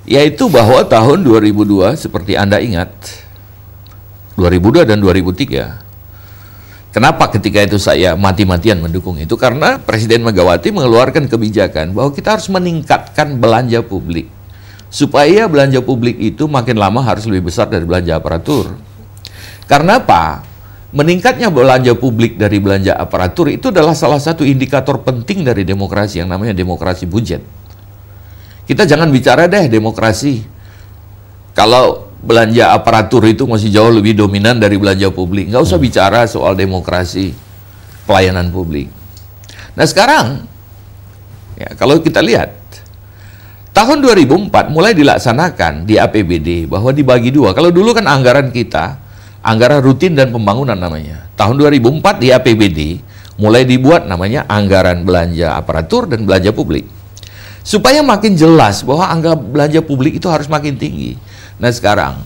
Yaitu bahwa tahun 2002 seperti Anda ingat, 2002 dan 2003. Kenapa ketika itu saya mati-matian mendukung itu? Karena Presiden Megawati mengeluarkan kebijakan bahwa kita harus meningkatkan belanja publik. Supaya belanja publik itu makin lama harus lebih besar dari belanja aparatur. Karena apa? Meningkatnya belanja publik dari belanja aparatur itu adalah salah satu indikator penting dari demokrasi yang namanya demokrasi budget. Kita jangan bicara deh demokrasi kalau belanja aparatur itu masih jauh lebih dominan dari belanja publik. Nggak usah bicara soal demokrasi pelayanan publik. Nah sekarang, ya, kalau kita lihat, tahun 2004 mulai dilaksanakan di APBD bahwa dibagi dua. Kalau dulu kan anggaran kita, anggaran rutin dan pembangunan namanya. Tahun 2004 di APBD mulai dibuat namanya anggaran belanja aparatur dan belanja publik. Supaya makin jelas bahwa angka belanja publik itu harus makin tinggi. Nah sekarang,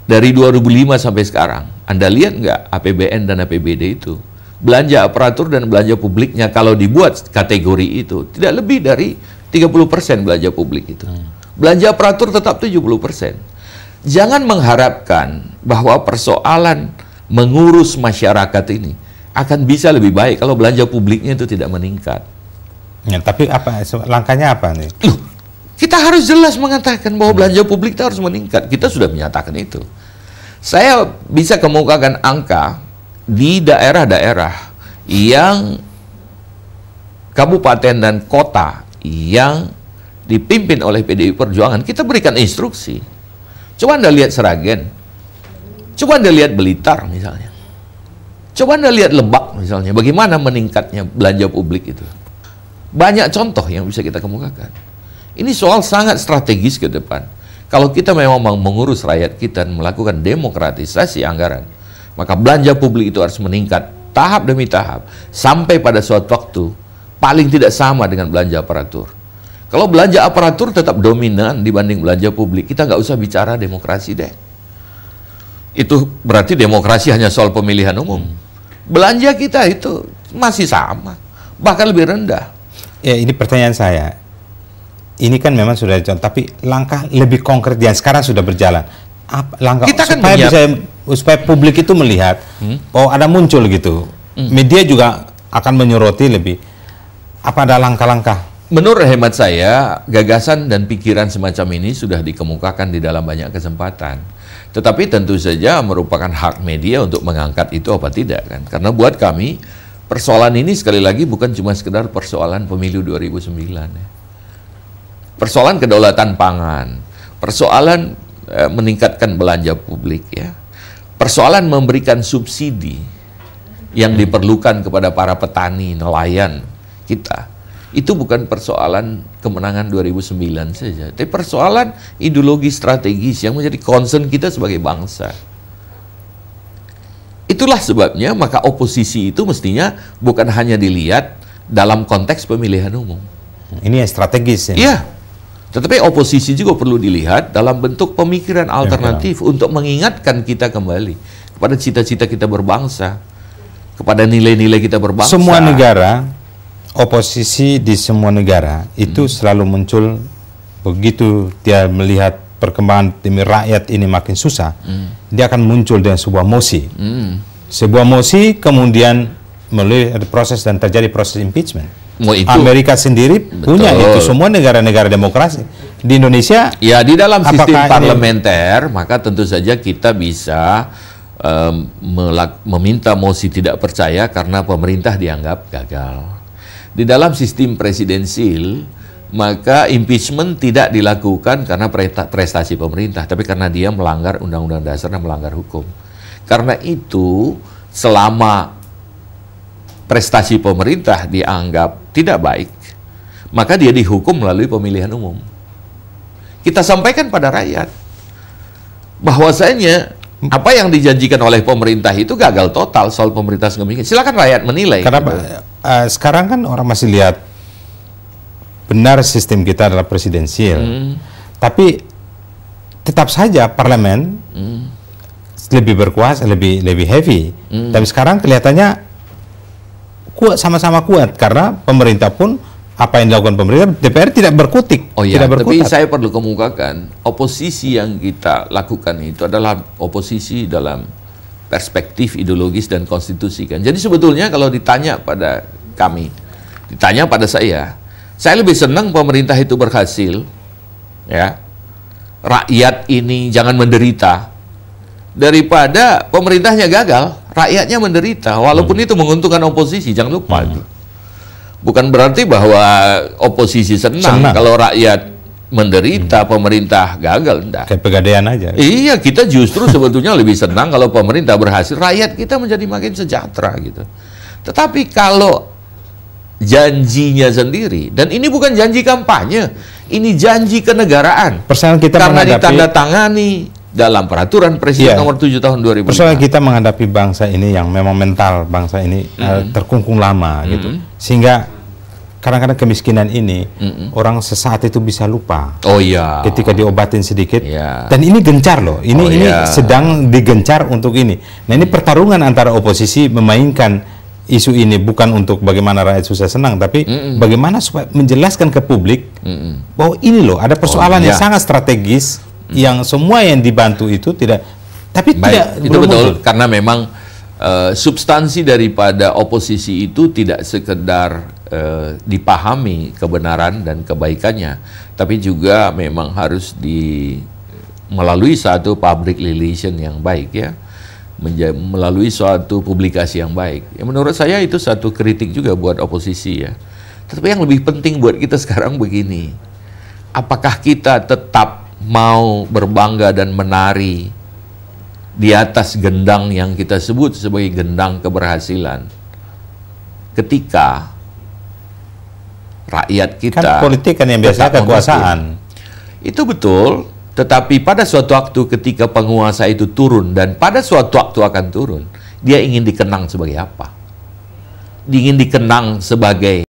dari 2005 sampai sekarang, Anda lihat nggak APBN dan APBD itu? Belanja aparatur dan belanja publiknya kalau dibuat kategori itu, tidak lebih dari 30% belanja publik itu. Belanja aparatur tetap 70%. Jangan mengharapkan bahwa persoalan mengurus masyarakat ini akan bisa lebih baik kalau belanja publiknya itu tidak meningkat. Ya, tapi apa langkahnya apa nih? Kita harus jelas mengatakan bahwa belanja publik itu harus meningkat. Kita sudah menyatakan itu. Saya bisa kemukakan angka di daerah-daerah yang kabupaten dan kota yang dipimpin oleh PDI Perjuangan, kita berikan instruksi. Coba Anda lihat Seragen. Coba Anda lihat Blitar misalnya. Coba Anda lihat Lebak misalnya. Bagaimana meningkatnya belanja publik itu. Banyak contoh yang bisa kita kemukakan. Ini soal sangat strategis ke depan. Kalau kita memang mengurus rakyat kita dan melakukan demokratisasi anggaran, maka belanja publik itu harus meningkat tahap demi tahap sampai pada suatu waktu paling tidak sama dengan belanja aparatur. Kalau belanja aparatur tetap dominan dibanding belanja publik, kita nggak usah bicara demokrasi deh. Itu berarti demokrasi hanya soal pemilihan umum. Belanja kita itu masih sama, bahkan lebih rendah. Ya, ini pertanyaan saya. Ini kan memang sudah dicontoh, tapi langkah lebih konkret yang sekarang sudah berjalan. Apa langkah kita kan supaya publik itu melihat oh ada muncul gitu. Media juga akan menyoroti lebih. Apa ada langkah-langkah? Menurut hemat saya, gagasan dan pikiran semacam ini sudah dikemukakan di dalam banyak kesempatan. Tetapi tentu saja merupakan hak media untuk mengangkat itu apa tidak kan? Karena buat kami persoalan ini sekali lagi bukan cuma sekedar persoalan pemilu 2009 ya. Persoalan kedaulatan pangan, persoalan meningkatkan belanja publik ya, persoalan memberikan subsidi yang diperlukan kepada para petani, nelayan kita. Itu bukan persoalan kemenangan 2009 saja, tapi persoalan ideologi strategis yang menjadi concern kita sebagai bangsa. Itulah sebabnya maka oposisi itu mestinya bukan hanya dilihat dalam konteks pemilihan umum. Ini yang strategis ya. Iya. Tetapi oposisi juga perlu dilihat dalam bentuk pemikiran alternatif untuk mengingatkan kita kembali kepada cita-cita kita berbangsa, kepada nilai-nilai kita berbangsa. Semua negara, oposisi di semua negara itu selalu muncul begitu dia melihat perkembangan demi rakyat ini makin susah, dia akan muncul dengan sebuah mosi. Sebuah mosi kemudian melalui proses dan terjadi proses impeachment. Amerika sendiri punya itu, semua negara-negara demokrasi. Di Indonesia ya di dalam sistem parlementer maka tentu saja kita bisa meminta mosi tidak percaya karena pemerintah dianggap gagal. Di dalam sistem presidensil maka impeachment tidak dilakukan karena prestasi pemerintah, tapi karena dia melanggar undang-undang dasar dan melanggar hukum. Karena itu selama prestasi pemerintah dianggap tidak baik, maka dia dihukum melalui pemilihan umum. Kita sampaikan pada rakyat bahwasanya apa yang dijanjikan oleh pemerintah itu gagal total soal pemerintah segala. Silakan rakyat menilai. Karena sekarang kan orang masih lihat benar sistem kita adalah presidensial, tapi tetap saja parlemen lebih berkuasa, lebih heavy. Tapi sekarang kelihatannya kuat, sama-sama kuat karena pemerintah pun apa yang dilakukan pemerintah, DPR tidak berkutik. Oh ya, tidak tapi berkutat. saya perlu kemukakan, oposisi yang kita lakukan itu adalah oposisi dalam perspektif ideologis dan konstitusi kan. Jadi sebetulnya kalau ditanya pada kami, ditanya pada saya lebih senang pemerintah itu berhasil, ya, rakyat ini jangan menderita, daripada pemerintahnya gagal, rakyatnya menderita, walaupun itu menguntungkan oposisi, jangan lupa itu. Bukan berarti bahwa oposisi senang kalau rakyat menderita, pemerintah gagal, enggak. Kayak pegadaian aja. Iya, kita justru sebetulnya lebih senang kalau pemerintah berhasil, rakyat kita menjadi makin sejahtera gitu. Tetapi kalau janjinya sendiri, dan ini bukan janji kampanye, ini janji kenegaraan. Persoalan kita karena menghadapi ditandatangani dalam peraturan Presiden nomor 7 tahun 2005. Persoalan kita menghadapi bangsa ini yang memang mental bangsa ini terkungkung lama gitu. Sehingga kadang-kadang kemiskinan ini orang sesaat itu bisa lupa. Oh iya. Ketika diobatin sedikit. Iya. Dan ini gencar loh. Ini sedang digencar untuk ini. Nah, ini pertarungan antara oposisi memainkan isu ini bukan untuk bagaimana rakyat susah senang, tapi bagaimana supaya menjelaskan ke publik bahwa ini loh ada persoalan yang sangat strategis yang semua yang dibantu itu tidak, tapi tidak. Itu betul, karena memang substansi daripada oposisi itu tidak sekedar dipahami kebenaran dan kebaikannya, tapi juga memang harus melalui satu public relation yang baik, ya, melalui suatu publikasi yang baik. Ya, menurut saya itu satu kritik juga buat oposisi, ya. Tetapi yang lebih penting buat kita sekarang begini, apakah kita tetap mau berbangga dan menari di atas gendang yang kita sebut sebagai gendang keberhasilan ketika rakyat kita kan politik kan yang biasa kekuasaan. Itu betul, tetapi pada suatu waktu ketika penguasa itu turun, dan pada suatu waktu akan turun, dia ingin dikenang sebagai apa? Ingin dikenang sebagai